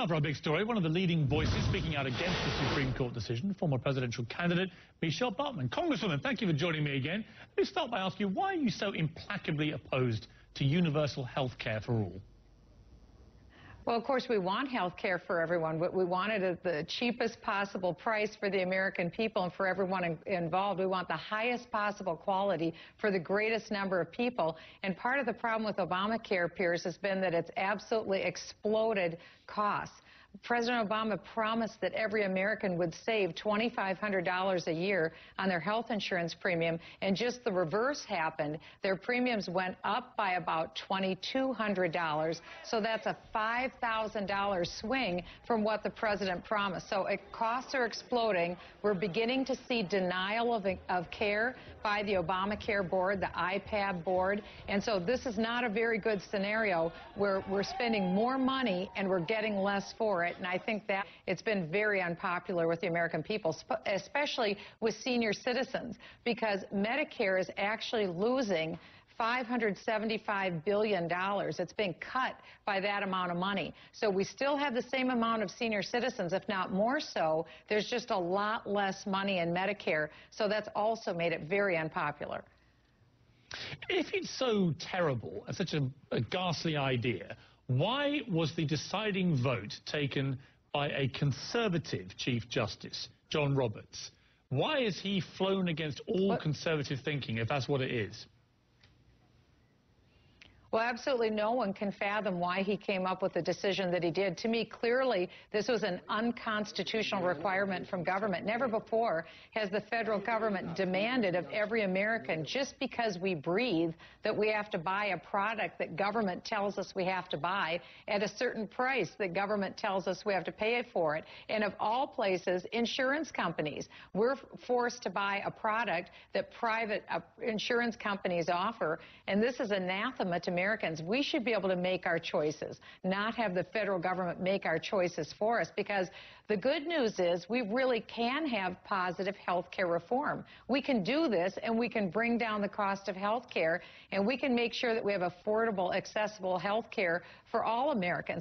Now for our big story, one of the leading voices speaking out against the Supreme Court decision, former presidential candidate Michele Bachmann. Congresswoman, thank you for joining me again. Let me start by asking you, why are you so implacably opposed to universal health care for all? Well, of course, we want health care for everyone, but we want it at the cheapest possible price for the American people and for everyone involved. We want the highest possible quality for the greatest number of people. And part of the problem with Obamacare, Piers, has been that it's absolutely exploded costs. President Obama promised that every American would save $2,500 a year on their health insurance premium, and just the reverse happened. Their premiums went up by about $2,200, so that's a $5,000 swing from what the president promised. So costs are exploding. We're beginning to see denial of care by the Obamacare board, the IPAB board, and so this is not a very good scenario where we're spending more money and we're getting less for it. And I think that it's been very unpopular with the American people, especially with senior citizens, because Medicare is actually losing $575 billion. It's being cut by that amount of money. So we still have the same amount of senior citizens, if not more so. There's just a lot less money in Medicare. So that's also made it very unpopular. If it's so terrible and such a ghastly idea, why was the deciding vote taken by a conservative Chief Justice, John Roberts? Why is he flown against all conservative thinking, if that's what it is? Well, absolutely no one can fathom why he came up with the decision that he did. To me, clearly, this was an unconstitutional requirement from government. Never before has the federal government demanded of every American, just because we breathe, that we have to buy a product that government tells us we have to buy at a certain price that government tells us we have to pay for it. And of all places, insurance companies. We're forced to buy a product that private insurance companies offer, and this is anathema to Americans. We should be able to make our choices, not have the federal government make our choices for us, because the good news is we really can have positive health care reform. We can do this, and we can bring down the cost of health care, and we can make sure that we have affordable, accessible health care for all Americans.